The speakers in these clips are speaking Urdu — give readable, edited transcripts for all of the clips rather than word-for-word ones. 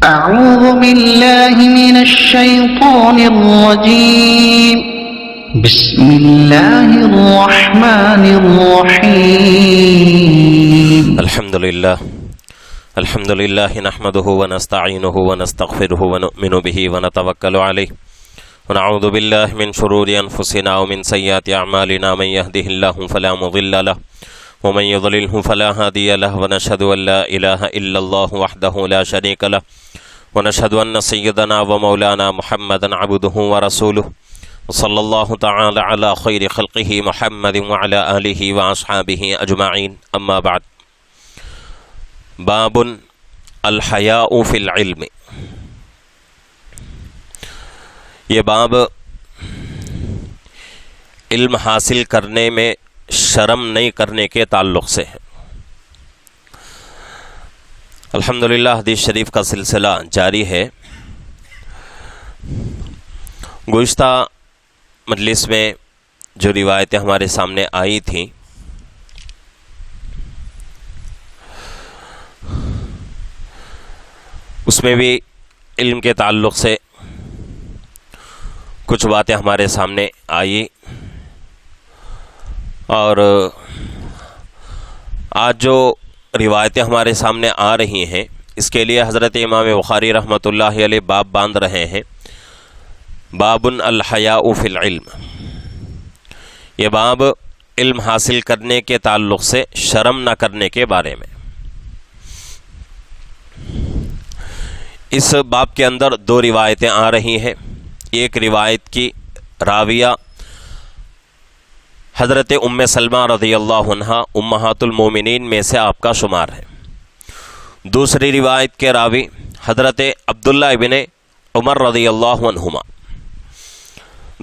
أعوذ بالله من الشيطان الرجيم بسم الله الرحمن الرحيم الحمد لله نحمده ونستعينه ونستغفره ونؤمن به ونتوكل عليه ونعوذ بالله من شرور أنفسنا ومن سيئات أعمالنا من يهده الله فلا مضل له ومن يضلله فلا هادي له ونشهد أن لا إله إلا الله وحده لا شريك له ونشهد أن سيدنا ومولانا محمدا عبده ورسوله وصلى الله تعالى على خير خلقه محمد وعلى آله وأصحابه أجمعين أما بعد باب الحیاء فی العلم. یہ باب علم حاصل کرنے میں شرم نہیں کرنے کے تعلق سے ہے. الحمدللہ حدیث شریف کا سلسلہ جاری ہے. گزشتہ مجلس میں جو روایتیں ہمارے سامنے آئی تھیں اس میں بھی علم کے تعلق سے کچھ باتیں ہمارے سامنے آئی، اور آج جو روایتیں ہمارے سامنے آ رہی ہیں اس کے لیے حضرت امام بخاری رحمۃ اللہ علیہ باب باندھ رہے ہیں، باب الحیاء فی العلم. یہ باب علم حاصل کرنے کے تعلق سے شرم نہ کرنے کے بارے میں. اس باب کے اندر دو روایتیں آ رہی ہیں. ایک روایت کی راویہ حضرت ام سلمہ رضی اللہ عنہا امہات المومنین میں سے آپ کا شمار ہے. دوسری روایت کے راوی حضرت عبداللہ ابن عمر رضی اللہ عنہما.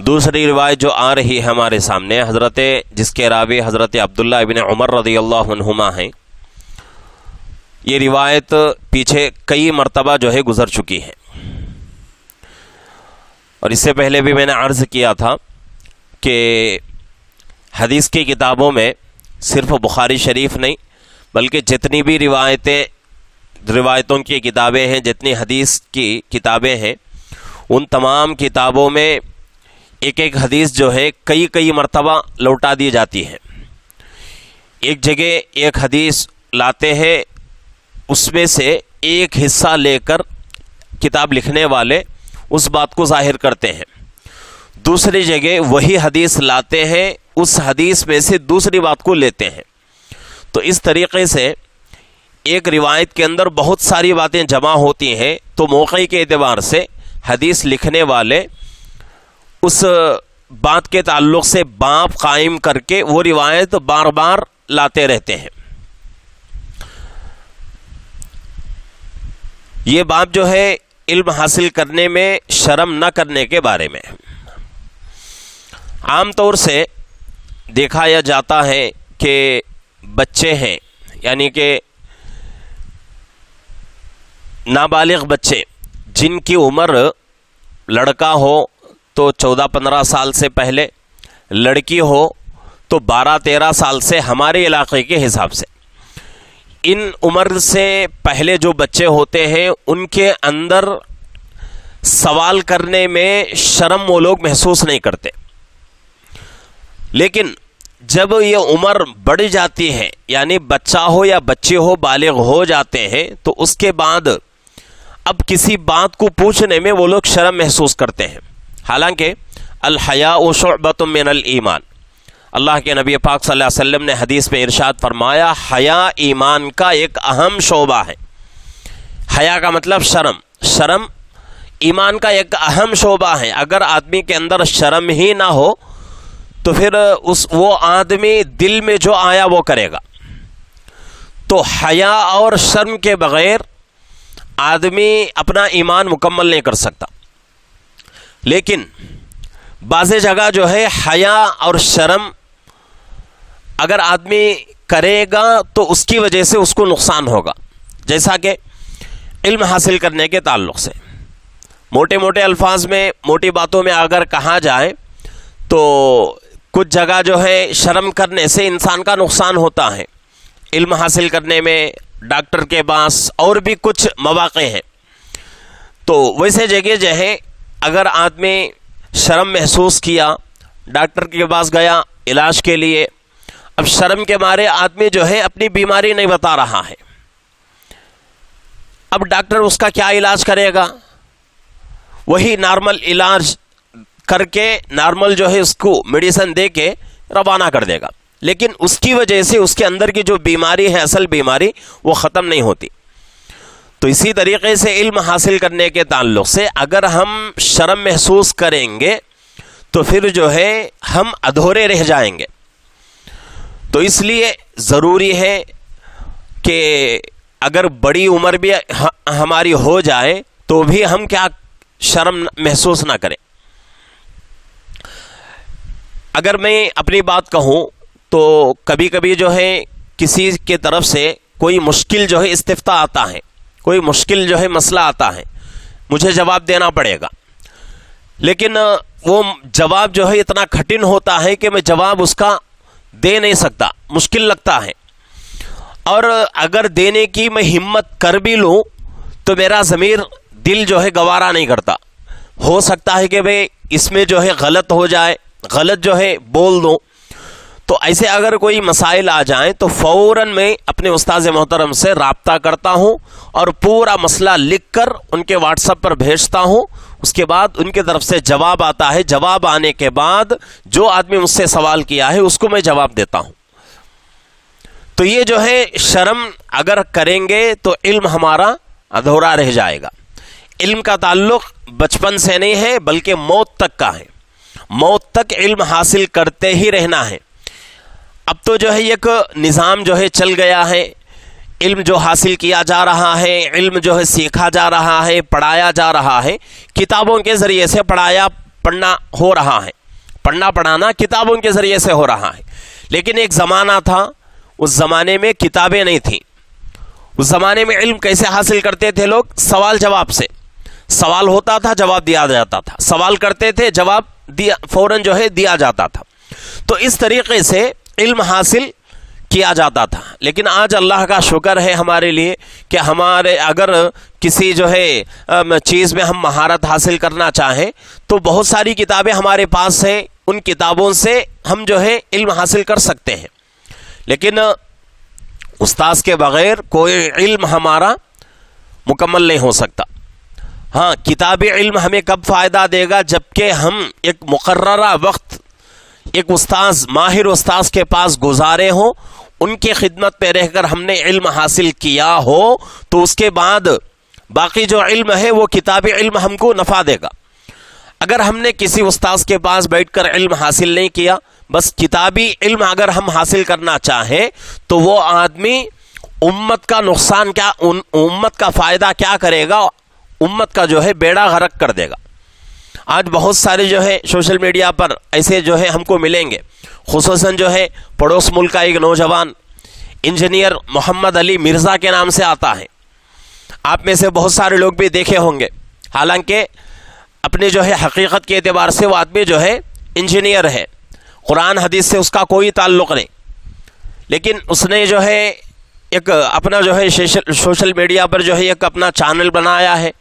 دوسری روایت جو آ رہی ہے ہمارے سامنے جس کے راوی حضرت عبداللہ ابن عمر رضی اللہ عنہما ہیں، یہ روایت پیچھے کئی مرتبہ جو ہے گزر چکی ہے. اور اس سے پہلے بھی میں نے عرض کیا تھا کہ حدیث کی کتابوں میں صرف بخاری شریف نہیں بلکہ جتنی بھی روایتوں کی کتابیں ہیں، جتنی حدیث کی کتابیں ہیں، ان تمام کتابوں میں ایک ایک حدیث جو ہے کئی مرتبہ لوٹا دی جاتی ہے. ایک جگہ ایک حدیث لاتے ہیں، اس میں سے ایک حصہ لے کر کتاب لکھنے والے اس بات کو ظاہر کرتے ہیں. دوسری جگہ وہی حدیث لاتے ہیں، اس حدیث میں سے دوسری بات کو لیتے ہیں. تو اس طریقے سے ایک روایت کے اندر بہت ساری باتیں جمع ہوتی ہیں، تو موقع کے اعتبار سے حدیث لکھنے والے اس بات کے تعلق سے باب قائم کر کے وہ روایت بار بار لاتے رہتے ہیں. یہ باب جو ہے علم حاصل کرنے میں شرم نہ کرنے کے بارے میں. عام طور سے دیکھا جاتا ہے کہ بچے ہیں، یعنی کہ نابالغ بچے جن کی عمر لڑکا ہو تو 14-15 سال سے پہلے، لڑکی ہو تو 12-13 سال سے، ہمارے علاقے کے حساب سے ان عمر سے پہلے جو بچے ہوتے ہیں ان کے اندر سوال کرنے میں شرم وہ لوگ محسوس نہیں کرتے. لیکن جب یہ عمر بڑھ جاتی ہے، یعنی بچہ ہو یا بچے ہو بالغ ہو جاتے ہیں، تو اس کے بعد اب کسی بات کو پوچھنے میں وہ لوگ شرم محسوس کرتے ہیں. حالانکہ الحیاء شعبۃ من الایمان، اللہ کے نبی پاک صلی اللہ علیہ وسلم نے حدیث میں ارشاد فرمایا حیا ایمان کا ایک اہم شعبہ ہے. حیا کا مطلب شرم ایمان کا ایک اہم شعبہ ہے. اگر آدمی کے اندر شرم ہی نہ ہو تو پھر وہ آدمی دل میں جو آیا وہ کرے گا. تو حیا اور شرم کے بغیر آدمی اپنا ایمان مکمل نہیں کر سکتا. لیکن بعض جگہ جو ہے حیا اور شرم اگر آدمی کرے گا تو اس کی وجہ سے اس کو نقصان ہوگا. جیسا کہ علم حاصل کرنے کے تعلق سے موٹے الفاظ میں، موٹی باتوں میں اگر کہا جائے تو کچھ جگہ جو ہے شرم کرنے سے انسان کا نقصان ہوتا ہے. علم حاصل کرنے میں ڈاکٹر کے پاس اور بھی کچھ مواقع ہیں تو ویسے جگہ جو ہے اگر آدمی شرم محسوس کیا، ڈاکٹر کے پاس گیا علاج کے لیے، اب شرم کے مارے آدمی جو ہے اپنی بیماری نہیں بتا رہا ہے، اب ڈاکٹر اس کا کیا علاج کرے گا؟ وہی نارمل علاج کر کے نارمل جو ہے اس کو میڈیسن دے کے روانہ کر دے گا، لیکن اس کی وجہ سے اس کے اندر کی جو بیماری ہے، اصل بیماری، وہ ختم نہیں ہوتی۔ تو اسی طریقے سے علم حاصل کرنے کے تعلق سے اگر ہم شرم محسوس کریں گے تو پھر جو ہے ہم ادھورے رہ جائیں گے۔ تو اس لیے ضروری ہے کہ اگر بڑی عمر بھی ہماری ہو جائے تو بھی ہم کیا شرم محسوس نہ کریں۔ اگر میں اپنی بات کہوں تو کبھی کبھی جو ہے کسی کے طرف سے کوئی مشکل جو ہے استفتاء آتا ہے، کوئی مشکل جو ہے مسئلہ آتا ہے، مجھے جواب دینا پڑے گا، لیکن وہ جواب جو ہے اتنا کٹھن ہوتا ہے کہ میں جواب اس کا دے نہیں سکتا، مشکل لگتا ہے، اور اگر دینے کی میں ہمت کر بھی لوں تو میرا ضمیر دل جو ہے گوارا نہیں کرتا، ہو سکتا ہے کہ بھئی اس میں جو ہے غلط ہو جائے، غلط جو ہے بول دوں۔ تو ایسے اگر کوئی مسائل آ جائیں تو فوراً میں اپنے استاذ محترم سے رابطہ کرتا ہوں اور پورا مسئلہ لکھ کر ان کے واٹس ایپ پر بھیجتا ہوں، اس کے بعد ان کی طرف سے جواب آتا ہے، جواب آنے کے بعد جو آدمی مجھ سے سوال کیا ہے اس کو میں جواب دیتا ہوں۔ تو یہ جو ہے شرم اگر کریں گے تو علم ہمارا ادھورا رہ جائے گا۔ علم کا تعلق بچپن سے نہیں ہے بلکہ موت تک کا ہے، موت تک علم حاصل کرتے ہی رہنا ہے۔ اب تو جو ہے ایک نظام جو ہے چل گیا ہے، علم جو حاصل کیا جا رہا ہے، علم جو ہے سیکھا جا رہا ہے، پڑھایا جا رہا ہے، کتابوں کے ذریعے سے پڑھنا ہو رہا ہے، پڑھانا کتابوں کے ذریعے سے ہو رہا ہے۔ لیکن ایک زمانہ تھا، اس زمانے میں کتابیں نہیں تھیں، اس زمانے میں علم کیسے حاصل کرتے تھے لوگ؟ سوال جواب سے، سوال ہوتا تھا جواب دیا جاتا تھا، سوال کرتے تھے جواب فوراً جو ہے دیا جاتا تھا۔ تو اس طریقے سے علم حاصل کیا جاتا تھا۔ لیکن آج اللہ کا شکر ہے ہمارے لیے کہ ہمارے اگر کسی جو ہے چیز میں ہم مہارت حاصل کرنا چاہیں تو بہت ساری کتابیں ہمارے پاس ہیں، ان کتابوں سے ہم جو ہے علم حاصل کر سکتے ہیں۔ لیکن استاذ کے بغیر کوئی علم ہمارا مکمل نہیں ہو سکتا۔ ہاں، کتابی علم ہمیں کب فائدہ دے گا؟ جبکہ ہم ایک مقررہ وقت ایک استاذ، ماہر استاذ کے پاس گزارے ہوں، ان کی خدمت پہ رہ کر ہم نے علم حاصل کیا ہو، تو اس کے بعد باقی جو علم ہے وہ کتابی علم ہم کو نفع دے گا۔ اگر ہم نے کسی استاذ کے پاس بیٹھ کر علم حاصل نہیں کیا، بس کتابی علم اگر ہم حاصل کرنا چاہیں تو وہ آدمی امت کا نقصان کیا، امت کا فائدہ کیا کرے گا؟ امت کا جو ہے بیڑا غرق کر دے گا۔ آج بہت سارے جو ہے سوشل میڈیا پر ایسے جو ہے ہم کو ملیں گے، خصوصاً جو ہے پڑوس ملک کا ایک نوجوان انجینئر محمد علی مرزا کے نام سے آتا ہے، آپ میں سے بہت سارے لوگ بھی دیکھے ہوں گے، حالانکہ اپنے جو ہے حقیقت کے اعتبار سے وہ آدمی جو ہے انجینئر ہے، قرآن حدیث سے اس کا کوئی تعلق نہیں، لیکن اس نے جو ہے ایک اپنا جو ہے سوشل میڈیا پر جو ہے ایک اپنا چینل بنایا ہے،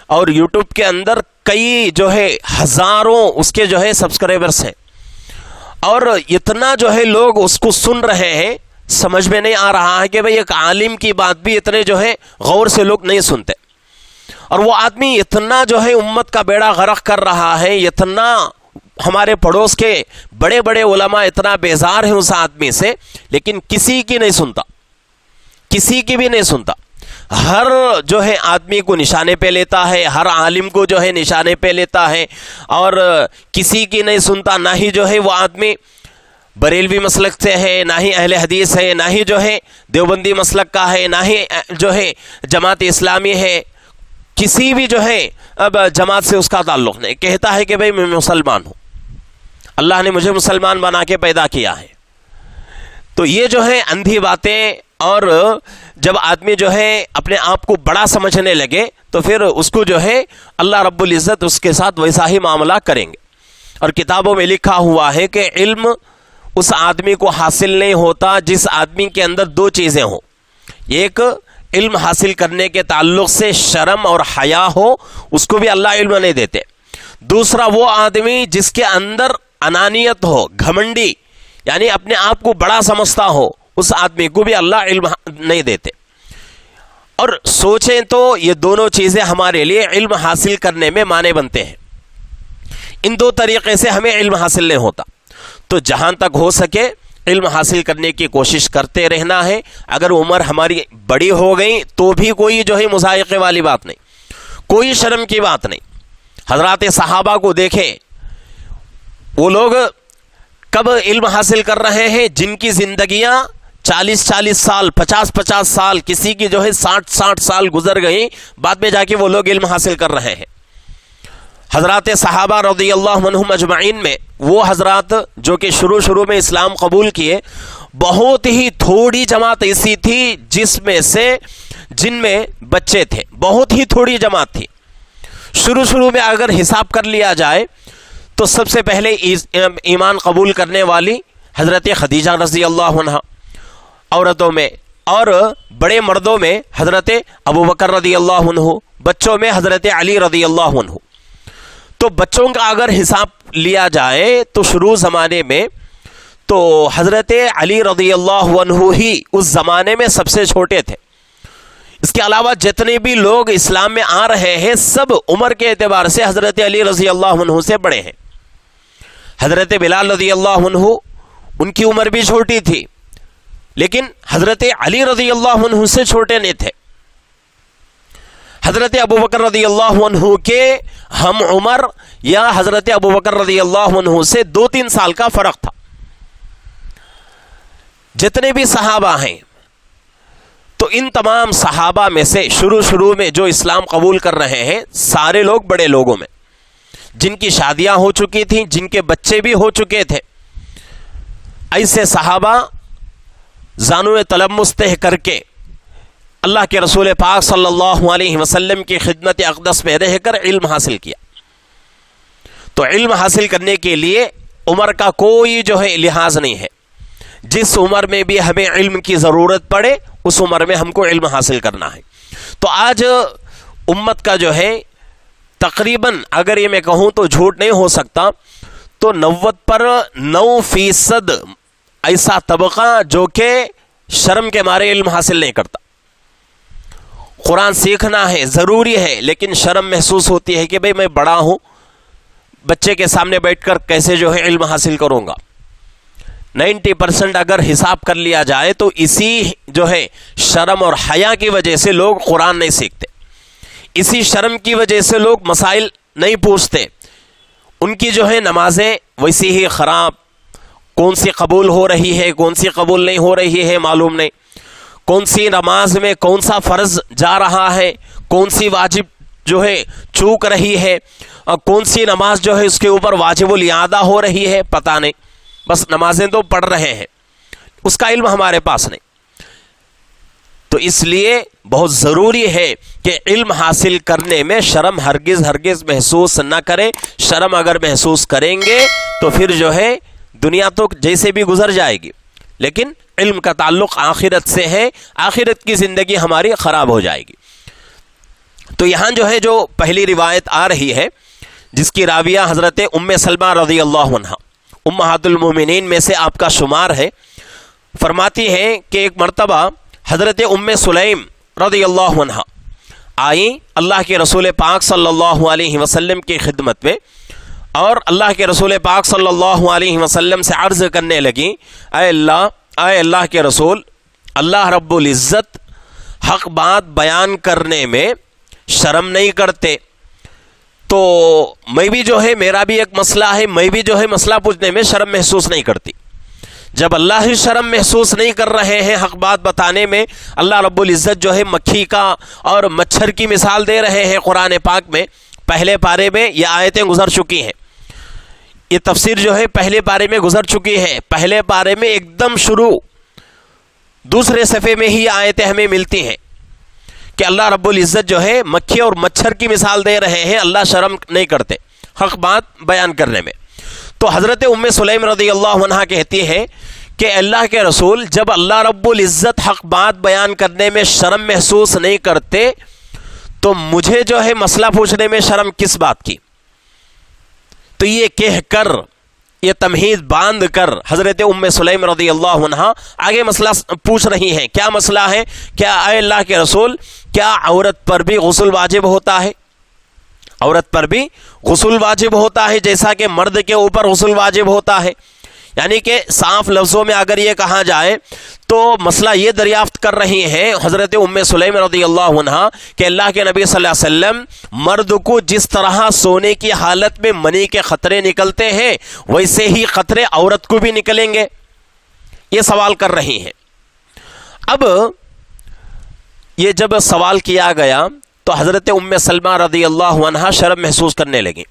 اور یوٹیوب کے اندر کئی جو ہے ہزاروں اس کے جو ہے سبسکرائبرز ہیں، اور اتنا جو ہے لوگ اس کو سن رہے ہیں، سمجھ میں نہیں آ رہا ہے کہ بھئی ایک عالم کی بات بھی اتنے جو ہے غور سے لوگ نہیں سنتے، اور وہ آدمی اتنا جو ہے امت کا بیڑا غرق کر رہا ہے، اتنا ہمارے پڑوس کے بڑے بڑے علماء اتنا بیزار ہیں اس آدمی سے، لیکن کسی کی نہیں سنتا، کسی کی بھی نہیں سنتا۔ ہر جو ہے آدمی کو نشانے پہ لیتا ہے، ہر عالم کو جو ہے نشانے پہ لیتا ہے، اور کسی کی نہیں سنتا، نہ ہی جو ہے وہ آدمی بریلوی مسلک سے ہے، نہ ہی اہل حدیث ہے، نہ ہی جو ہے دیوبندی مسلک کا ہے، نہ ہی جو ہے جماعت اسلامی ہے، کسی بھی جو ہے اب جماعت سے اس کا تعلق نہیں، کہتا ہے کہ بھئی میں مسلمان ہوں، اللہ نے مجھے مسلمان بنا کے پیدا کیا ہے۔ تو یہ جو ہے اندھی باتیں، اور جب آدمی جو ہے اپنے آپ کو بڑا سمجھنے لگے تو پھر اس کو جو ہے اللہ رب العزت اس کے ساتھ ویسا ہی معاملہ کریں گے۔ اور کتابوں میں لکھا ہوا ہے کہ علم اس آدمی کو حاصل نہیں ہوتا جس آدمی کے اندر دو چیزیں ہوں، ایک علم حاصل کرنے کے تعلق سے شرم اور حیا ہو اس کو بھی اللہ علم نہیں دیتے. دوسرا وہ آدمی جس کے اندر انانیت ہو, گھمنڈی یعنی اپنے آپ کو بڑا سمجھتا ہو, اس آدمی کو بھی اللہ علم نہیں دیتے. اور سوچیں تو یہ دونوں چیزیں ہمارے لیے علم حاصل کرنے میں مانع بنتے ہیں. ان دو طریقے سے ہمیں علم حاصل نہیں ہوتا. تو جہاں تک ہو سکے علم حاصل کرنے کی کوشش کرتے رہنا ہے. اگر عمر ہماری بڑی ہو گئی تو بھی کوئی جو ہے مذائقے والی بات نہیں, کوئی شرم کی بات نہیں. حضرات صحابہ کو دیکھیں, وہ لوگ کب علم حاصل کر رہے ہیں جن کی زندگیاں 40 سال 50 سال, کسی کی جو ہے 60 سال گزر گئی, بعد میں جا کے وہ لوگ علم حاصل کر رہے ہیں. حضرات صحابہ رضی اللہ عنہم اجمعین میں وہ حضرات جو کہ شروع میں اسلام قبول کیے, بہت ہی تھوڑی جماعت ایسی تھی جن میں بچے تھے, بہت ہی تھوڑی جماعت تھی. شروع میں اگر حساب کر لیا جائے تو سب سے پہلے ایمان قبول کرنے والی حضرت خدیجہ رضی اللہ عنہ عورتوں میں, اور بڑے مردوں میں حضرت ابو بکر رضی اللہ عنہ, بچوں میں حضرت علی رضی اللہ عنہ. تو بچوں کا اگر حساب لیا جائے تو شروع زمانے میں تو حضرت علی رضی اللہ عنہ ہی اس زمانے میں سب سے چھوٹے تھے. اس کے علاوہ جتنے بھی لوگ اسلام میں آ رہے ہیں سب عمر کے اعتبار سے حضرت علی رضی اللہ عنہ سے بڑے ہیں. حضرت بلال رضی اللہ عنہ ان کی عمر بھی چھوٹی تھی, لیکن حضرت علی رضی اللہ عنہ سے چھوٹے نہیں تھے. حضرت ابو بکر رضی اللہ عنہ کے ہم عمر یا حضرت ابو بکر رضی اللہ عنہ سے 2-3 سال کا فرق تھا. جتنے بھی صحابہ ہیں تو ان تمام صحابہ میں سے شروع میں جو اسلام قبول کر رہے ہیں سارے لوگ بڑے لوگوں میں, جن کی شادیاں ہو چکی تھیں, جن کے بچے بھی ہو چکے تھے. ایسے صحابہ زانو تلمس طے کر کے اللہ کے رسول پاک صلی اللہ علیہ وسلم کی خدمت اقدس میں رہ کر علم حاصل کیا. تو علم حاصل کرنے کے لیے عمر کا کوئی جو ہے لحاظ نہیں ہے. جس عمر میں بھی ہمیں علم کی ضرورت پڑے اس عمر میں ہم کو علم حاصل کرنا ہے. تو آج امت کا جو ہے تقریباً اگر یہ میں کہوں تو جھوٹ نہیں ہو سکتا تو 90% ایسا طبقہ جو کہ شرم کے مارے علم حاصل نہیں کرتا. قرآن سیکھنا ہے ضروری ہے, لیکن شرم محسوس ہوتی ہے کہ بھئی میں بڑا ہوں, بچے کے سامنے بیٹھ کر کیسے جو ہے علم حاصل کروں گا. 90% اگر حساب کر لیا جائے تو اسی جو ہے شرم اور حیا کی وجہ سے لوگ قرآن نہیں سیکھتے. اسی شرم کی وجہ سے لوگ مسائل نہیں پوچھتے. ان کی جو ہے نمازیں ویسی ہی خراب, کون سی قبول ہو رہی ہے کون سی قبول نہیں ہو رہی ہے معلوم نہیں, کون سی نماز میں کون سا فرض جا رہا ہے, کون سی واجب جو ہے چوک رہی ہے, اور کون سی نماز جو ہے اس کے اوپر واجب الاعادہ ہو رہی ہے, پتہ نہیں. بس نمازیں تو پڑھ رہے ہیں, اس کا علم ہمارے پاس نہیں. تو اس لیے بہت ضروری ہے کہ علم حاصل کرنے میں شرم ہرگز محسوس نہ کریں. شرم اگر محسوس کریں گے تو پھر جو ہے دنیا تو جیسے بھی گزر جائے گی, لیکن علم کا تعلق آخرت سے ہے, آخرت کی زندگی ہماری خراب ہو جائے گی. تو یہاں جو ہے جو پہلی روایت آ رہی ہے جس کی راویہ حضرت ام سلمہ رضی اللہ عنہ امہات المومنین میں سے آپ کا شمار ہے, فرماتی ہیں کہ ایک مرتبہ حضرت ام سلیم رضی اللہ عنہ آئیں اللہ کے رسول پاک صلی اللہ علیہ وسلم کی خدمت میں, اور اللہ کے رسول پاک صلی اللہ علیہ وسلم سے عرض کرنے لگیں, اے اللہ کے رسول, اللہ رب العزت حق بات بیان کرنے میں شرم نہیں کرتے, تو میں بھی جو ہے میرا بھی ایک مسئلہ ہے, میں بھی جو ہے مسئلہ پوچھنے میں شرم محسوس نہیں کرتی. جب اللہ ہی شرم محسوس نہیں کر رہے ہیں حق بات بتانے میں, اللہ رب العزت جو ہے مکھی کا اور مچھر کی مثال دے رہے ہیں قرآن پاک میں. پہلے پارے میں یہ آیتیں گزر چکی ہیں, یہ تفسیر جو ہے پہلے پارے میں گزر چکی ہے. پہلے پارے میں ایک دم شروع دوسرے صفحے میں ہی آیتیں ہمیں ملتی ہیں کہ اللہ رب العزت جو ہے مکھی اور مچھر کی مثال دے رہے ہیں, اللہ شرم نہیں کرتے حق بات بیان کرنے میں. تو حضرت ام سلیم رضی اللہ عنہ کہتی ہے کہ اللہ کے رسول جب اللہ رب العزت حق بات بیان کرنے میں شرم محسوس نہیں کرتے تو مجھے جو ہے مسئلہ پوچھنے میں شرم کس بات کی؟ تو یہ کہہ کر، یہ تمہید باندھ کر حضرت ام سلیم رضی اللہ عنہ آگے مسئلہ پوچھ رہی ہیں۔ کیا مسئلہ ہے؟ کیا اے اللہ کے رسول، کیا عورت پر بھی غسل واجب ہوتا ہے؟ عورت پر بھی غسل واجب ہوتا ہے جیسا کہ مرد کے اوپر غسل واجب ہوتا ہے؟ یعنی کہ صاف لفظوں میں اگر یہ کہا جائے تو مسئلہ یہ دریافت کر رہی ہیں حضرت ام سلیم رضی اللہ عنہ کہ اللہ کے نبی صلی اللہ علیہ وسلم مرد کو جس طرح سونے کی حالت میں منی کے خطرے نکلتے ہیں ویسے ہی خطرے عورت کو بھی نکلیں گے، یہ سوال کر رہی ہیں۔ اب یہ جب سوال کیا گیا تو حضرت ام سلمہ رضی اللہ عنہ شرم محسوس کرنے لگی،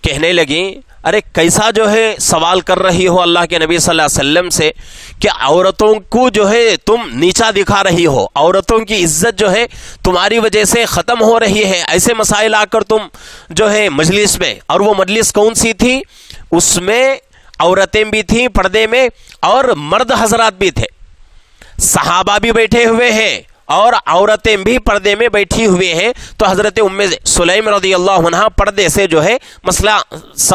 کہنے لگی ارے کیسا جو ہے سوال کر رہی ہو اللہ کے نبی صلی اللہ علیہ وسلم سے کہ عورتوں کو جو ہے تم نیچا دکھا رہی ہو، عورتوں کی عزت جو ہے تمہاری وجہ سے ختم ہو رہی ہے، ایسے مسائل آ کر تم جو ہے مجلس میں، اور وہ مجلس کون سی تھی؟ اس میں عورتیں بھی تھیں پردے میں اور مرد حضرات بھی تھے، صحابہ بھی بیٹھے ہوئے ہیں اور عورتیں بھی پردے میں بیٹھی ہوئے ہیں۔ تو حضرت ام سلیم رضی اللہ عنہ پردے سے جو ہے مسئلہ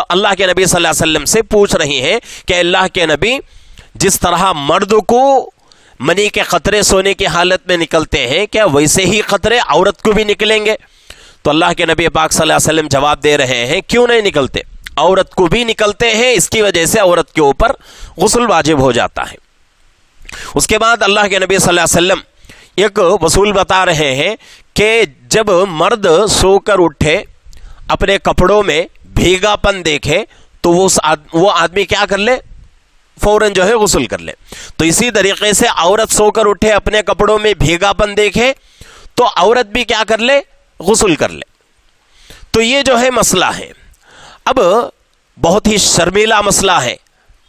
اللہ کے نبی صلی اللہ علیہ وسلم سے پوچھ رہی ہیں کہ اللہ کے نبی جس طرح مرد کو منی کے قطرے سونے کی حالت میں نکلتے ہیں کیا ویسے ہی قطرے عورت کو بھی نکلیں گے؟ تو اللہ کے نبی پاک صلی اللہ علیہ وسلم جواب دے رہے ہیں کیوں نہیں نکلتے، عورت کو بھی نکلتے ہیں، اس کی وجہ سے عورت کے اوپر غسل واجب ہو جاتا ہے۔ اس کے بعد اللہ کے نبی صلی اللہ علیہ وسلم ایک وصول بتا رہے ہیں کہ جب مرد سو کر اٹھے اپنے کپڑوں میں بھیگا پن دیکھے تو وہ آدمی کیا کر لے؟ فوراً جو ہے غسل کر لے۔ تو اسی طریقے سے عورت سو کر اٹھے اپنے کپڑوں میں بھیگا پن دیکھے تو عورت بھی کیا کر لے؟ غسل کر لے۔ تو یہ جو ہے مسئلہ ہے۔ اب بہت ہی شرمیلا مسئلہ ہے،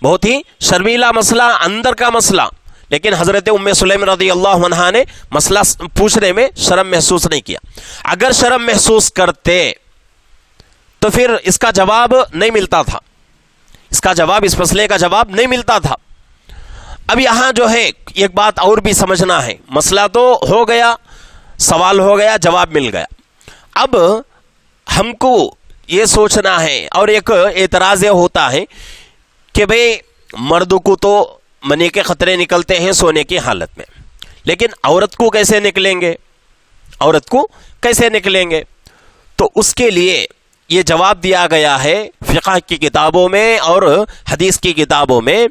بہت ہی شرمیلا مسئلہ، اندر کا مسئلہ، لیکن حضرت ام سلیم رضی اللہ عنہ نے مسئلہ پوچھنے میں شرم محسوس نہیں کیا۔ اگر شرم محسوس کرتے تو پھر اس کا جواب نہیں ملتا تھا، اس کا جواب، اس مسئلے کا جواب نہیں ملتا تھا۔ اب یہاں جو ہے ایک بات اور بھی سمجھنا ہے، مسئلہ تو ہو گیا، سوال ہو گیا، جواب مل گیا۔ اب ہم کو یہ سوچنا ہے اور ایک اعتراض یہ ہوتا ہے کہ بھئی مرد کو تو منی کے خطرے نکلتے ہیں سونے کی حالت میں، لیکن عورت کو کیسے نکلیں گے؟ عورت کو کیسے نکلیں گے؟ تو اس کے لیے یہ جواب دیا گیا ہے فقہ کی کتابوں میں اور حدیث کی کتابوں میں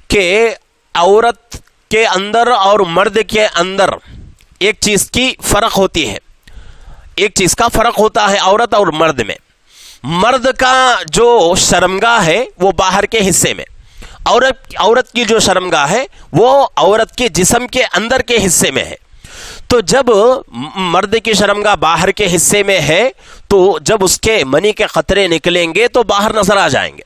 کہ عورت کے اندر اور مرد کے اندر ایک چیز کی فرق ہوتی ہے، ایک چیز کا فرق ہوتا ہے عورت اور مرد میں۔ مرد کا جو شرمگاہ ہے وہ باہر کے حصے میں، عورت کی جو شرمگاہ ہے وہ عورت کے جسم کے اندر کے حصے میں ہے۔ تو جب مرد کی شرمگاہ باہر کے حصے میں ہے تو جب اس کے منی کے قطرے نکلیں گے تو باہر نظر آ جائیں گے۔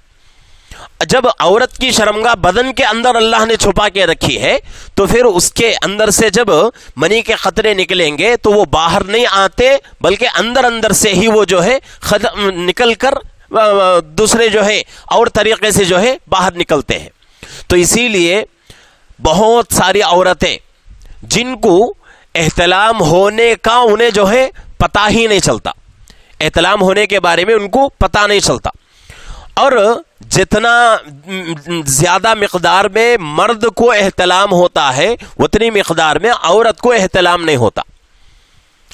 جب عورت کی شرمگاہ بدن کے اندر اللہ نے چھپا کے رکھی ہے تو پھر اس کے اندر سے جب منی کے قطرے نکلیں گے تو وہ باہر نہیں آتے بلکہ اندر سے ہی وہ جو ہے نکل کر دوسرے جو ہے اور طریقے سے جو ہے باہر نکلتے ہیں۔ تو اسی لیے بہت ساری عورتیں جن کو احتلام ہونے کا انہیں جو ہے پتہ ہی نہیں چلتا، احتلام ہونے کے بارے میں ان کو پتہ نہیں چلتا، اور جتنا زیادہ مقدار میں مرد کو احتلام ہوتا ہے اتنی مقدار میں عورت کو احتلام نہیں ہوتا،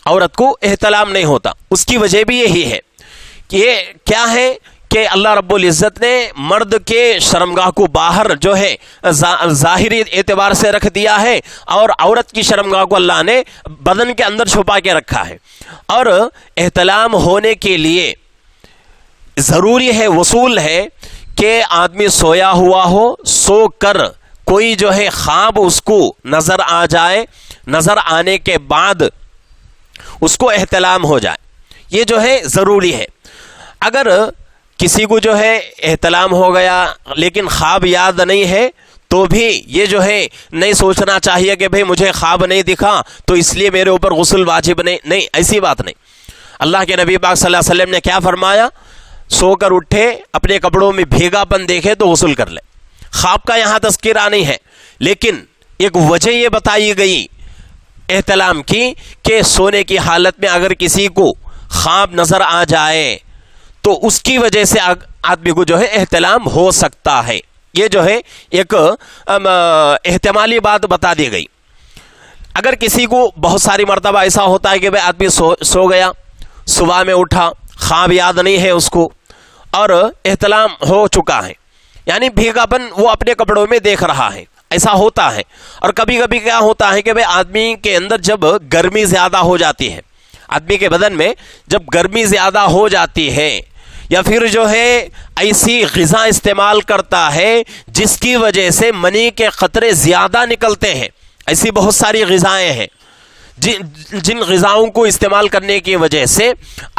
عورت کو احتلام نہیں ہوتا۔ اس کی وجہ بھی یہی ہے کہ یہ کیا ہے کہ اللہ رب العزت نے مرد کے شرمگاہ کو باہر جو ہے ظاہری اعتبار سے رکھ دیا ہے اور عورت کی شرمگاہ کو اللہ نے بدن کے اندر چھپا کے رکھا ہے۔ اور احتلام ہونے کے لیے ضروری ہے، وصول ہے کہ آدمی سویا ہوا ہو، سو کر کوئی جو ہے خواب اس کو نظر آ جائے، نظر آنے کے بعد اس کو احتلام ہو جائے، یہ جو ہے ضروری ہے۔ اگر کسی کو جو ہے احتلام ہو گیا لیکن خواب یاد نہیں ہے تو بھی یہ جو ہے نہیں سوچنا چاہیے کہ بھئی مجھے خواب نہیں دکھا تو اس لیے میرے اوپر غسل واجب نہیں، ایسی بات نہیں۔ اللہ کے نبی پاک صلی اللہ علیہ وسلم نے کیا فرمایا؟ سو کر اٹھے اپنے کپڑوں میں بھیگا پن دیکھے تو غسل کر لے۔ خواب کا یہاں تذکرہ نہیں ہے، لیکن ایک وجہ یہ بتائی گئی احتلام کی کہ سونے کی حالت میں اگر کسی کو خواب نظر آ جائے تو اس کی وجہ سے آدمی کو جو ہے احتلام ہو سکتا ہے. یہ جو ہے ایک احتمالی بات بتا دی گئی. اگر کسی کو بہت ساری مرتبہ ایسا ہوتا ہے کہ بھئی آدمی سو گیا, صبح میں اٹھا, خواب یاد نہیں ہے اس کو اور احتلام ہو چکا ہے, یعنی بھیگاپن وہ اپنے کپڑوں میں دیکھ رہا ہے, ایسا ہوتا ہے. اور کبھی کبھی کیا ہوتا ہے کہ بھئی آدمی کے اندر جب گرمی زیادہ ہو جاتی ہے, آدمی کے بدن میں جب گرمی زیادہ ہو جاتی ہے یا پھر جو ہے ایسی غذا استعمال کرتا ہے جس کی وجہ سے منی کے قطرے زیادہ نکلتے ہیں, ایسی بہت ساری غذائیں ہیں جن غذاؤں کو استعمال کرنے کی وجہ سے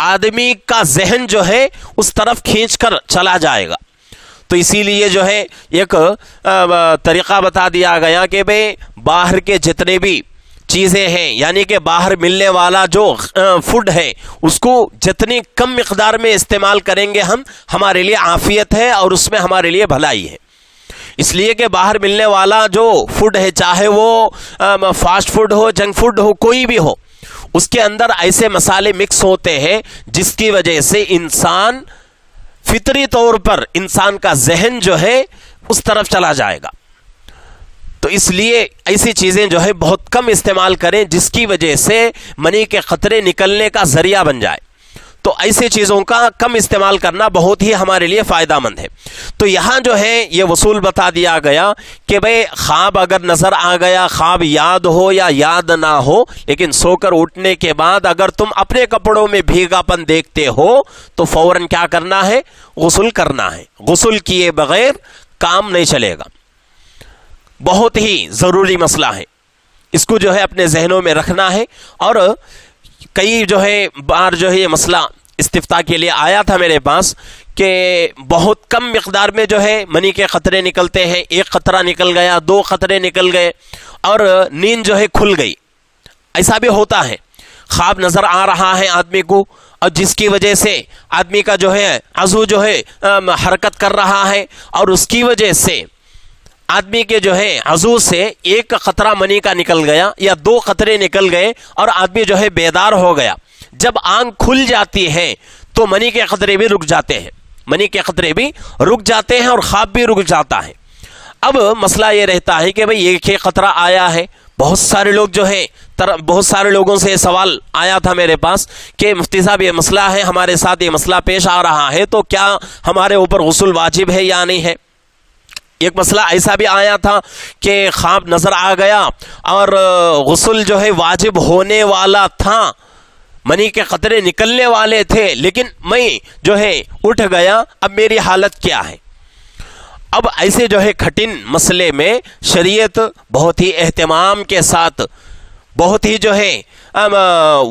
آدمی کا ذہن جو ہے اس طرف کھینچ کر چلا جائے گا. تو اسی لیے جو ہے ایک طریقہ بتا دیا گیا کہ بھئی باہر کے جتنے بھی چیزیں ہیں, یعنی کہ باہر ملنے والا جو فوڈ ہے اس کو جتنی کم مقدار میں استعمال کریں گے ہمارے لیے عافیت ہے اور اس میں ہمارے لیے بھلائی ہے. اس لیے کہ باہر ملنے والا جو فوڈ ہے, چاہے وہ فاسٹ فوڈ ہو, جنک فوڈ ہو, کوئی بھی ہو, اس کے اندر ایسے مسالے مکس ہوتے ہیں جس کی وجہ سے انسان فطری طور پر انسان کا ذہن جو ہے اس طرف چلا جائے گا. تو اس لیے ایسی چیزیں جو ہے بہت کم استعمال کریں جس کی وجہ سے منی کے قطرے نکلنے کا ذریعہ بن جائے. تو ایسی چیزوں کا کم استعمال کرنا بہت ہی ہمارے لیے فائدہ مند ہے. تو یہاں جو ہے یہ وصول بتا دیا گیا کہ بھئی خواب اگر نظر آ گیا, خواب یاد ہو یا یاد نہ ہو, لیکن سو کر اٹھنے کے بعد اگر تم اپنے کپڑوں میں بھیگاپن دیکھتے ہو تو فوراً کیا کرنا ہے, غسل کرنا ہے. غسل کیے بغیر کام نہیں چلے گا. بہت ہی ضروری مسئلہ ہے, اس کو جو ہے اپنے ذہنوں میں رکھنا ہے. اور کئی جو ہے بار جو ہے یہ مسئلہ استفتاء کے لیے آیا تھا میرے پاس کہ بہت کم مقدار میں جو ہے منی کے قطرے نکلتے ہیں, ایک قطرہ نکل گیا, 2 قطرے نکل گئے اور نیند جو ہے کھل گئی. ایسا بھی ہوتا ہے, خواب نظر آ رہا ہے آدمی کو اور جس کی وجہ سے آدمی کا جو ہے عضو جو ہے حرکت کر رہا ہے اور اس کی وجہ سے آدمی کے جو ہے عضو سے ایک قطرہ منی کا نکل گیا یا 2 قطرے نکل گئے اور آدمی جو ہے بیدار ہو گیا. جب آنکھ کھل جاتی ہے تو منی کے قطرے بھی رک جاتے ہیں, منی کے قطرے بھی رک جاتے ہیں اور خواب بھی رک جاتا ہے. اب مسئلہ یہ رہتا ہے کہ بھئی ایک ہی قطرہ آیا ہے. بہت سارے لوگ جو ہے بہت سارے لوگوں سے یہ سوال آیا تھا میرے پاس کہ مفتی صاحب یہ مسئلہ ہے, ہمارے ساتھ یہ مسئلہ پیش آ رہا ہے, تو کیا ہمارے اوپر غسل واجب ہے یا نہیں ہے. ایک مسئلہ ایسا بھی آیا تھا کہ خواب نظر آ گیا اور غسل جو ہے واجب ہونے والا تھا, منی کے قطرے نکلنے والے تھے, لیکن میں جو ہے اٹھ گیا, اب میری حالت کیا ہے. اب ایسے جو ہے کٹھن مسئلے میں شریعت بہت ہی اہتمام کے ساتھ, بہت ہی جو ہے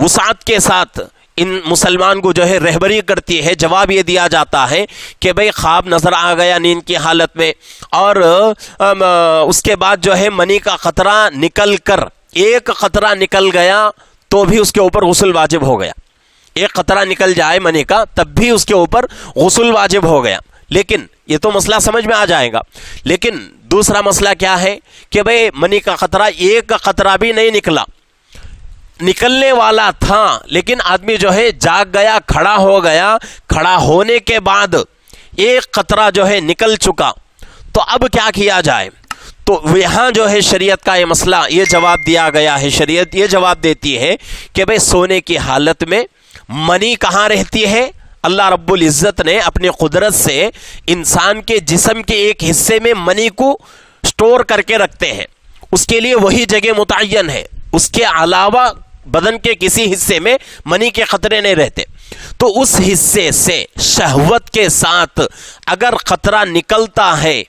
وسعت کے ساتھ ان مسلمان کو جو ہے رہبری کرتی ہے. جواب یہ دیا جاتا ہے کہ بھئی خواب نظر آ گیا نیند کی حالت میں اور اس کے بعد جو ہے منی کا قطرہ نکل کر ایک قطرہ نکل گیا تو بھی اس کے اوپر غسل واجب ہو گیا. ایک قطرہ نکل جائے منی کا تب بھی اس کے اوپر غسل واجب ہو گیا. لیکن یہ تو مسئلہ سمجھ میں آ جائے گا. لیکن دوسرا مسئلہ کیا ہے کہ بھئی منی کا قطرہ ایک قطرہ بھی نہیں نکلا, نکلنے والا تھا لیکن آدمی جو ہے جاگ گیا, کھڑا ہو گیا, کھڑا ہونے کے بعد ایک قطرہ جو ہے نکل چکا, تو اب کیا کیا جائے. تو یہاں جو ہے شریعت کا یہ مسئلہ یہ جواب دیا گیا ہے. شریعت یہ جواب دیتی ہے کہ بھئی سونے کی حالت میں منی کہاں رہتی ہے. اللہ رب العزت نے اپنی قدرت سے انسان کے جسم کے ایک حصے میں منی کو سٹور کر کے رکھتے ہیں, اس کے لیے وہی جگہ متعین ہے, اس کے علاوہ بدن کے کسی حصے میں منی کے قطرے نہیں رہتے. تو اس حصے سے شہوت کے ساتھ اگر قطرہ نکلتا ہے,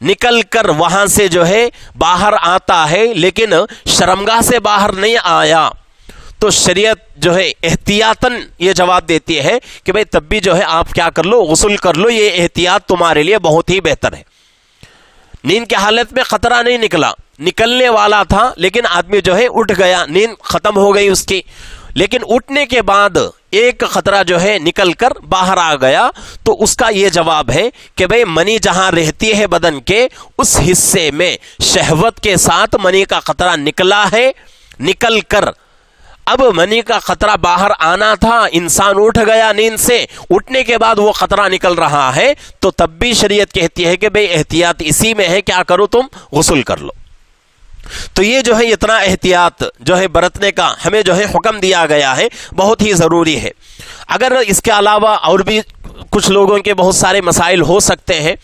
نکل کر وہاں سے جو ہے باہر آتا ہے لیکن شرمگاہ سے باہر نہیں آیا, تو شریعت جو ہے احتیاطاً یہ جواب دیتی ہے کہ بھئی تب بھی جو ہے آپ کیا کر لو, غسل کر لو, یہ احتیاط تمہارے لیے بہت ہی بہتر ہے. نیند کی حالت میں قطرہ نہیں نکلا, نکلنے والا تھا لیکن آدمی جو ہے اٹھ گیا, نیند ختم ہو گئی اس کی, لیکن اٹھنے کے بعد ایک قطرہ جو ہے نکل کر باہر آ گیا تو اس کا یہ جواب ہے کہ بھئی منی جہاں رہتی ہے بدن کے اس حصے میں شہوت کے ساتھ منی کا قطرہ نکلا ہے، نکل کر اب منی کا قطرہ باہر آنا تھا، انسان اٹھ گیا نیند سے، اٹھنے کے بعد وہ قطرہ نکل رہا ہے تو تب بھی شریعت کہتی ہے کہ بھئی احتیاط اسی میں ہے، کیا کرو تم غسل کر لو۔ تو یہ جو ہے اتنا احتیاط جو ہے برتنے کا ہمیں جو ہے حکم دیا گیا ہے، بہت ہی ضروری ہے۔ اگر اس کے علاوہ اور بھی کچھ لوگوں کے بہت سارے مسائل ہو سکتے ہیں،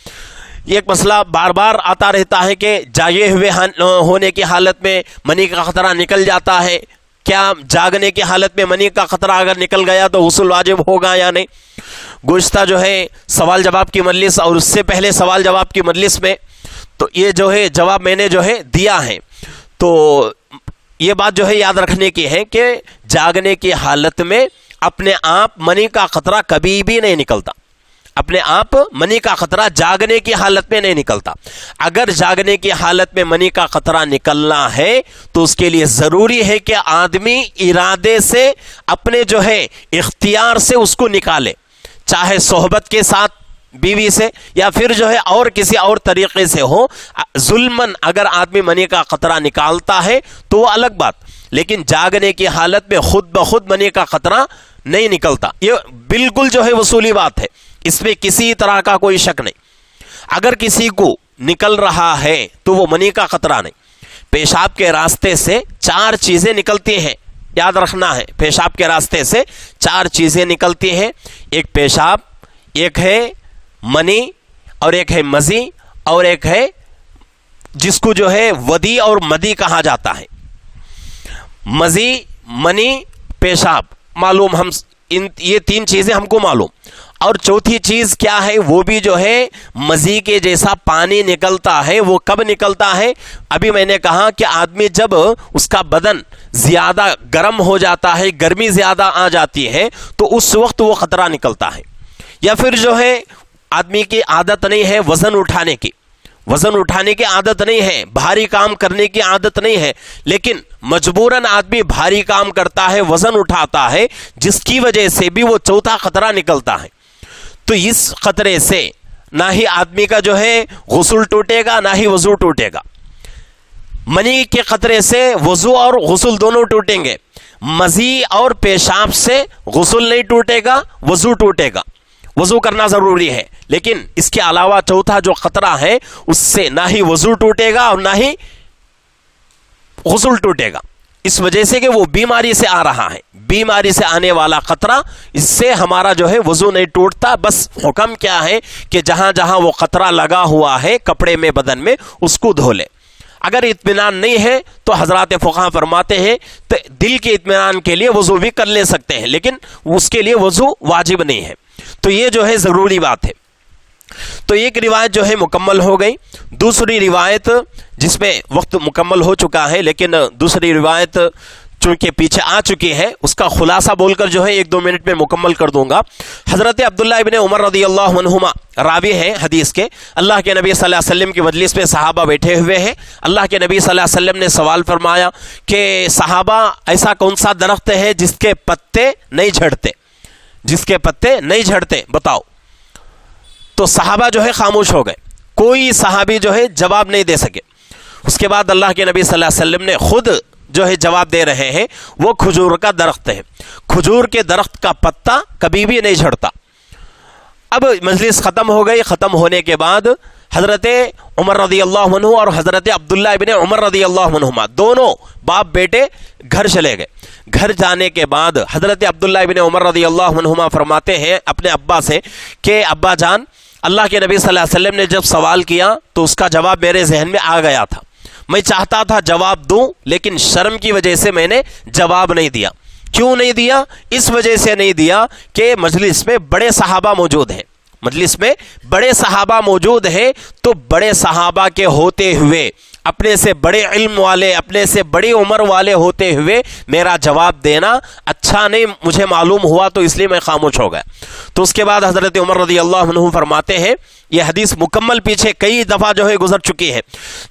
یہ ایک مسئلہ بار بار آتا رہتا ہے کہ جاگے ہوئے ہونے کی حالت میں منی کا قطرہ نکل جاتا ہے، کیا جاگنے کی حالت میں منی کا قطرہ اگر نکل گیا تو غسل واجب ہوگا یا نہیں؟ گزشتہ جو ہے سوال جواب کی مجلس اور اس سے پہلے سوال جواب کی مجلس میں تو یہ جو ہے جواب میں نے جو ہے دیا ہے۔ تو یہ بات جو ہے یاد رکھنے کی ہے کہ جاگنے کی حالت میں اپنے آپ منی کا قطرہ کبھی بھی نہیں نکلتا، اپنے آپ منی کا قطرہ جاگنے کی حالت میں نہیں نکلتا۔ اگر جاگنے کی حالت میں منی کا قطرہ نکلنا ہے تو اس کے لیے ضروری ہے کہ آدمی ارادے سے اپنے جو ہے اختیار سے اس کو نکالے، چاہے صحبت کے ساتھ بیوی سے یا پھر جو ہے اور کسی اور طریقے سے ہو۔ ظلماً اگر آدمی منی کا قطرہ نکالتا ہے تو وہ الگ بات، لیکن جاگنے کی حالت میں خود بخود منی کا قطرہ نہیں نکلتا، یہ بالکل جو ہے وصولی بات ہے، اس میں کسی طرح کا کوئی شک نہیں۔ اگر کسی کو نکل رہا ہے تو وہ منی کا قطرہ نہیں۔ پیشاب کے راستے سے 4 چیزیں نکلتی ہیں، یاد رکھنا ہے، پیشاب کے راستے سے 4 چیزیں نکلتی ہیں، ایک پیشاب، ایک ہے منی، اور ایک ہے مزی، اور ایک ہے جس کو جو ہے ودی اور مدی کہا جاتا ہے۔ مزی، منی، پیشاب معلوم، ہم یہ 3 چیزیں ہم کو معلوم، اور چوتھی چیز کیا ہے، وہ بھی جو ہے مزی کے جیسا پانی نکلتا ہے۔ وہ کب نکلتا ہے؟ ابھی میں نے کہا کہ آدمی جب اس کا بدن زیادہ گرم ہو جاتا ہے، گرمی زیادہ آ جاتی ہے تو اس وقت وہ قطرہ نکلتا ہے۔ یا پھر جو ہے آدمی کی عادت نہیں ہے وزن اٹھانے کی، وزن اٹھانے کی عادت نہیں ہے، بھاری کام کرنے کی عادت نہیں ہے، لیکن مجبوراً آدمی بھاری کام کرتا ہے، وزن اٹھاتا ہے، جس کی وجہ سے بھی وہ چوتھا قطرہ نکلتا ہے۔ تو اس قطرے سے نہ ہی آدمی کا جو ہے غسل ٹوٹے گا، نہ ہی وضو ٹوٹے گا۔ منی کے قطرے سے وضو اور غسل دونوں ٹوٹیں گے، مزی اور پیشاب سے غسل نہیں ٹوٹے گا، وضو ٹوٹے گا، وضو کرنا ضروری ہے۔ لیکن اس کے علاوہ چوتھا جو قطرہ ہے اس سے نہ ہی وضو ٹوٹے گا اور نہ ہی غسل ٹوٹے گا، اس وجہ سے کہ وہ بیماری سے آ رہا ہے، بیماری سے آنے والا قطرہ، اس سے ہمارا جو ہے وضو نہیں ٹوٹتا۔ بس حکم کیا ہے کہ جہاں جہاں وہ قطرہ لگا ہوا ہے کپڑے میں، بدن میں، اس کو دھو لے۔ اگر اطمینان نہیں ہے تو حضرات فقہا فرماتے ہیں تو دل کے اطمینان کے لیے وضو بھی کر لے سکتے ہیں، لیکن اس کے لیے وضو واجب نہیں ہے۔ تو یہ جو ہے ضروری بات ہے۔ تو ایک روایت جو ہے مکمل ہو گئی۔ دوسری روایت جس میں وقت مکمل ہو چکا ہے، لیکن دوسری روایت چونکہ پیچھے آ چکی ہے، اس کا خلاصہ بول کر جو ہے 1-2 منٹ میں مکمل کر دوں گا۔ حضرت عبداللہ ابن عمر رضی اللہ عنہما راوی ہیں حدیث کے، اللہ کے نبی صلی اللہ علیہ وسلم کی مجلس میں صحابہ بیٹھے ہوئے ہیں۔ اللہ کے نبی صلی اللہ علیہ وسلم نے سوال فرمایا کہ صحابہ ایسا کون سا درخت ہے جس کے پتے نہیں جھڑتے، جس کے پتے نہیں جھڑتے، بتاؤ۔ تو صحابہ جو ہے خاموش ہو گئے، کوئی صحابی جو ہے جواب نہیں دے سکے۔ اس کے بعد اللہ کے نبی صلی اللہ علیہ وسلم نے خود جو ہے جواب دے رہے ہیں، وہ کھجور کا درخت ہے، کھجور کے درخت کا پتا کبھی بھی نہیں جھڑتا۔ اب مجلس ختم ہو گئی، ختم ہونے کے بعد حضرت عمر رضی اللہ عنہ اور حضرت عبداللہ ابن عمر رضی اللہ عنہما دونوں باپ بیٹے گھر چلے گئے۔ گھر جانے کے بعد حضرت عبداللہ ابن عمر رضی اللہ عنہما فرماتے ہیں اپنے ابا سے کہ ابا جان، اللہ کے نبی صلی اللہ علیہ وسلم نے جب سوال کیا تو اس کا جواب میرے ذہن میں آ گیا تھا، میں چاہتا تھا جواب دوں، لیکن شرم کی وجہ سے میں نے جواب نہیں دیا۔ کیوں نہیں دیا؟ اس وجہ سے نہیں دیا کہ مجلس میں بڑے صحابہ موجود ہیں، مجلس میں بڑے صحابہ موجود ہیں، تو بڑے صحابہ کے ہوتے ہوئے، اپنے سے بڑے علم والے، اپنے سے بڑی عمر والے ہوتے ہوئے میرا جواب دینا اچھا نہیں مجھے معلوم ہوا، تو اس لیے میں خاموش ہو گیا۔ تو اس کے بعد حضرت عمر رضی اللہ عنہ فرماتے ہیں یہ حدیث مکمل پیچھے کئی دفعہ جو ہے گزر چکی ہے.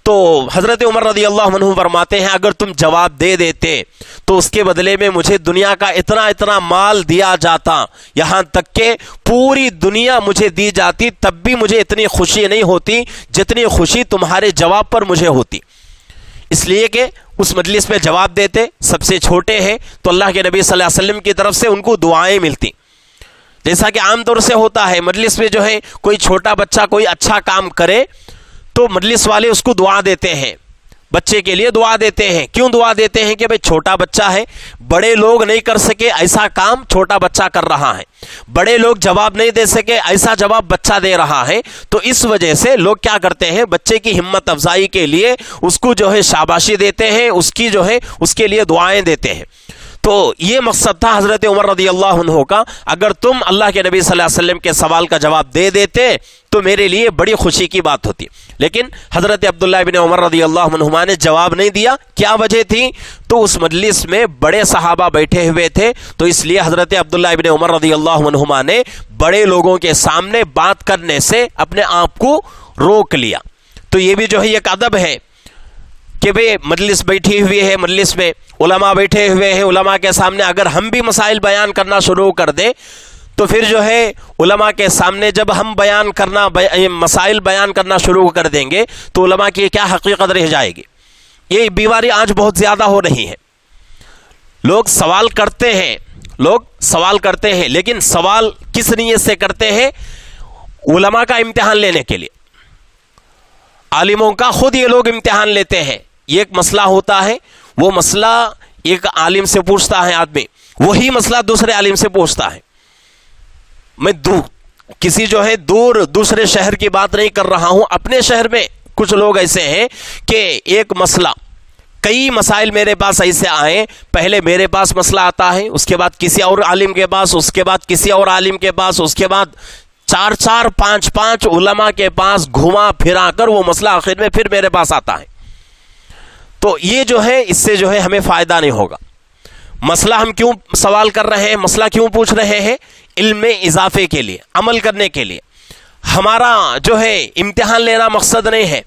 تو حضرت عمر رضی اللہ عنہ فرماتے ہیں اگر تم جواب دے دیتے تو اس کے بدلے میں مجھے دنیا کا اتنا اتنا مال دیا جاتا, یہاں تک کہ پوری دنیا مجھے دی جاتی, تب بھی مجھے اتنی خوشی نہیں ہوتی جتنی خوشی تمہارے جواب پر مجھے ہوتی. اس لیے کہ اس مجلس میں جواب دیتے, سب سے چھوٹے ہیں تو اللہ کے نبی صلی اللہ علیہ وسلم کی طرف سے ان کو دعائیں ملتی. جیسا کہ عام طور سے ہوتا ہے مجلس میں جو ہے کوئی چھوٹا بچہ کوئی اچھا کام کرے تو مجلس والے اس کو دعا دیتے ہیں, بچے کے لیے دعا دیتے ہیں. کیوں دعا دیتے ہیں؟ کہ بھئی چھوٹا بچہ ہے, بڑے لوگ نہیں کر سکے ایسا کام چھوٹا بچہ کر رہا ہے, بڑے لوگ جواب نہیں دے سکے ایسا جواب بچہ دے رہا ہے. تو اس وجہ سے لوگ کیا کرتے ہیں, بچے کی ہمت افزائی کے لیے اس کو جو ہے شاباشی دیتے ہیں, اس کی جو ہے اس کے لیے دعائیں دیتے ہیں. تو یہ مقصد تھا حضرت عمر رضی اللہ عنہ کا, اگر تم اللہ کے نبی صلی اللہ علیہ وسلم کے سوال کا جواب دے دیتے تو میرے لیے بڑی خوشی کی بات ہوتی. لیکن حضرت عبداللہ بن عمر رضی اللہ عنہما نے جواب نہیں دیا. کیا وجہ تھی؟ تو اس مجلس میں بڑے صحابہ بیٹھے ہوئے تھے, تو اس لیے حضرت عبداللہ بن عمر رضی اللہ عنہما نے بڑے لوگوں کے سامنے بات کرنے سے اپنے آپ کو روک لیا. تو یہ بھی جو ہے ایک ادب ہے کہ بھئی مجلس بیٹھی ہوئی ہے, مجلس میں علماء بیٹھے ہوئے ہیں, علماء کے سامنے اگر ہم بھی مسائل بیان کرنا شروع کر دیں تو پھر جو ہے علماء کے سامنے جب ہم مسائل بیان کرنا شروع کر دیں گے تو علماء کی کیا حقیقت رہ جائے گی. یہ بیماری آج بہت زیادہ ہو رہی ہے. لوگ سوال کرتے ہیں لیکن سوال کس نیت سے کرتے ہیں؟ علماء کا امتحان لینے کے لیے. عالموں کا خود یہ لوگ امتحان لیتے ہیں. یہ ایک مسئلہ ہوتا ہے, وہ مسئلہ ایک عالم سے پوچھتا ہے آدمی, وہی مسئلہ دوسرے عالم سے پوچھتا ہے. میں کسی جو ہے دوسرے شہر کی بات نہیں کر رہا ہوں, اپنے شہر میں کچھ لوگ ایسے ہیں کہ ایک مسئلہ, کئی مسائل میرے پاس ایسے آئے, پہلے میرے پاس مسئلہ آتا ہے, اس کے بعد کسی اور عالم کے پاس, اس کے بعد کسی اور عالم کے پاس, اس کے بعد 4 5 علماء کے پاس گھما پھرا کر وہ مسئلہ آخر میں پھر میرے پاس آتا ہے. تو یہ جو ہے اس سے جو ہے ہمیں فائدہ نہیں ہوگا. مسئلہ ہم کیوں سوال کر رہے ہیں, مسئلہ کیوں پوچھ رہے ہیں؟ علم میں اضافے کے لیے, عمل کرنے کے لیے. ہمارا جو ہے امتحان لینا مقصد نہیں ہے.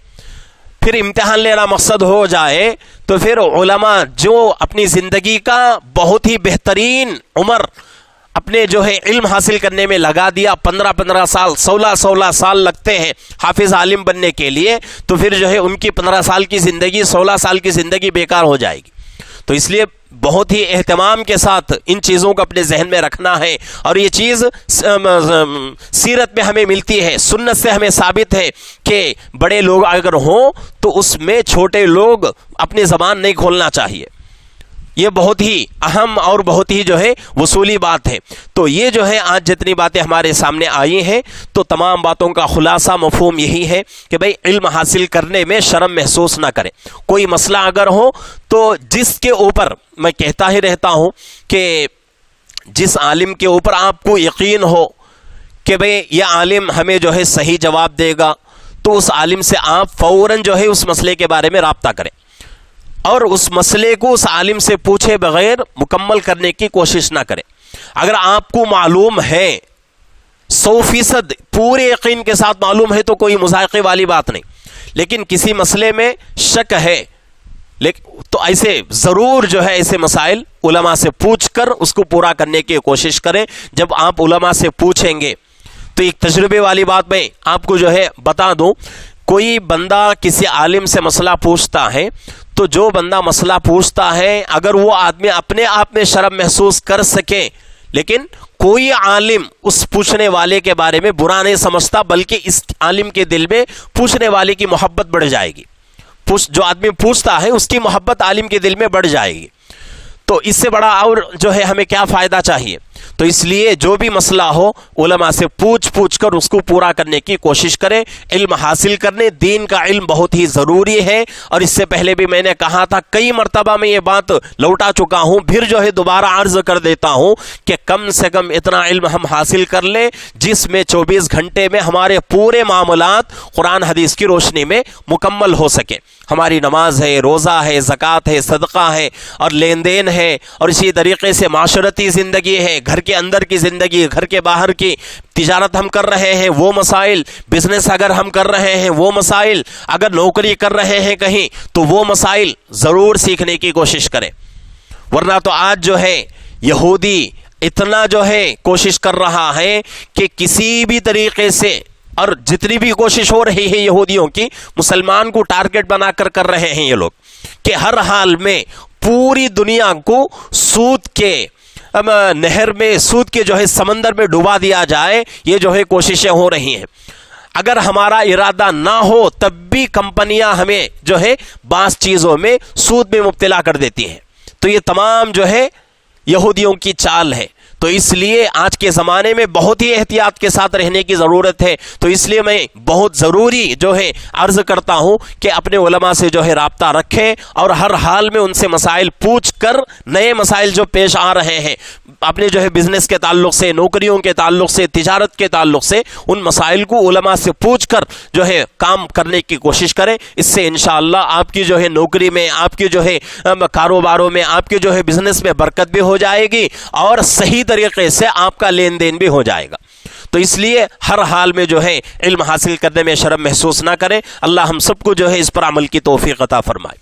پھر امتحان لینا مقصد ہو جائے تو پھر علماء جو اپنی زندگی کا بہت ہی بہترین عمر اپنے جو ہے علم حاصل کرنے میں لگا دیا, 15 سال 16 سال لگتے ہیں حافظ عالم بننے کے لیے, تو پھر جو ہے ان کی 15 سال کی زندگی 16 سال کی زندگی بیکار ہو جائے گی. تو اس لیے بہت ہی اہتمام کے ساتھ ان چیزوں کو اپنے ذہن میں رکھنا ہے. اور یہ چیز سیرت میں ہمیں ملتی ہے, سنت سے ہمیں ثابت ہے کہ بڑے لوگ اگر ہوں تو اس میں چھوٹے لوگ اپنی زبان نہیں کھولنا چاہیے. یہ بہت ہی اہم اور بہت ہی جو ہے وصولی بات ہے. تو یہ جو ہے آج جتنی باتیں ہمارے سامنے آئی ہیں تو تمام باتوں کا خلاصہ مفہوم یہی ہے کہ بھئی علم حاصل کرنے میں شرم محسوس نہ کریں. کوئی مسئلہ اگر ہو تو جس کے اوپر میں کہتا ہی رہتا ہوں کہ جس عالم کے اوپر آپ کو یقین ہو کہ بھئی یہ عالم ہمیں جو ہے صحیح جواب دے گا, تو اس عالم سے آپ فوراً جو ہے اس مسئلے کے بارے میں رابطہ کریں اور اس مسئلے کو اس عالم سے پوچھے بغیر مکمل کرنے کی کوشش نہ کریں. اگر آپ کو معلوم ہے 100% پورے یقین کے ساتھ معلوم ہے تو کوئی مذاکرے والی بات نہیں, لیکن کسی مسئلے میں شک ہے تو ایسے ضرور جو ہے ایسے مسائل علماء سے پوچھ کر اس کو پورا کرنے کی کوشش کریں. جب آپ علماء سے پوچھیں گے تو ایک تجربے والی بات میں آپ کو جو ہے بتا دوں, کوئی بندہ کسی عالم سے مسئلہ پوچھتا ہے تو جو بندہ مسئلہ پوچھتا ہے اگر وہ آدمی اپنے آپ میں شرم محسوس کر سکے, لیکن کوئی عالم اس پوچھنے والے کے بارے میں برا نہیں سمجھتا, بلکہ اس عالم کے دل میں پوچھنے والے کی محبت بڑھ جائے گی. جو آدمی پوچھتا ہے اس کی محبت عالم کے دل میں بڑھ جائے گی. تو اس سے بڑا اور جو ہے ہمیں کیا فائدہ چاہیے؟ تو اس لیے جو بھی مسئلہ ہو علماء سے پوچھ کر اس کو پورا کرنے کی کوشش کریں. علم حاصل کرنے, دین کا علم بہت ہی ضروری ہے. اور اس سے پہلے بھی میں نے کہا تھا, کئی مرتبہ میں یہ بات لوٹا چکا ہوں, پھر جو ہے دوبارہ عرض کر دیتا ہوں کہ کم سے کم اتنا علم ہم حاصل کر لیں جس میں 24 گھنٹے میں ہمارے پورے معاملات قرآن حدیث کی روشنی میں مکمل ہو سکے. ہماری نماز ہے، روزہ ہے، زکوٰۃ ہے، صدقہ ہے اور لین دین ہے، اور اسی طریقے سے معاشرتی زندگی ہے، گھر کے اندر کی زندگی، گھر کے باہر کی تجارت ہم کر رہے ہیں وہ مسائل، بزنس اگر ہم کر رہے ہیں وہ مسائل، اگر نوکری کر رہے ہیں کہیں تو وہ مسائل ضرور سیکھنے کی کوشش کریں. ورنہ تو آج جو ہے یہودی اتنا جو ہے کوشش کر رہا ہے کہ کسی بھی طریقے سے، اور جتنی بھی کوشش ہو رہی ہے یہودیوں کی، مسلمان کو ٹارگٹ بنا کر رہے ہیں یہ لوگ کہ ہر حال میں پوری دنیا کو سود کے نہر میں، سود کے جو ہے سمندر میں ڈبا دیا جائے. یہ جو ہے کوششیں ہو رہی ہیں. اگر ہمارا ارادہ نہ ہو تب بھی کمپنیاں ہمیں جو ہے بعض چیزوں میں سود میں مبتلا کر دیتی ہیں. تو یہ تمام جو ہے یہودیوں کی چال ہے. تو اس لیے آج کے زمانے میں بہت ہی احتیاط کے ساتھ رہنے کی ضرورت ہے. تو اس لیے میں بہت ضروری جو ہے عرض کرتا ہوں کہ اپنے علماء سے جو ہے رابطہ رکھیں اور ہر حال میں ان سے مسائل پوچھ کر، نئے مسائل جو پیش آ رہے ہیں اپنے جو ہے بزنس کے تعلق سے، نوکریوں کے تعلق سے، تجارت کے تعلق سے، ان مسائل کو علماء سے پوچھ کر جو ہے کام کرنے کی کوشش کریں. اس سے انشاءاللہ آپ کی جو ہے نوکری میں، آپ کی جو ہے کاروباروں میں، آپ کے جو ہے بزنس میں برکت بھی ہو جائے گی اور صحیح طریقے سے آپ کا لین دین بھی ہو جائے گا. تو اس لیے ہر حال میں جو ہے علم حاصل کرنے میں شرم محسوس نہ کریں. اللہ ہم سب کو جو ہے اس پر عمل کی توفیق عطا فرمائے.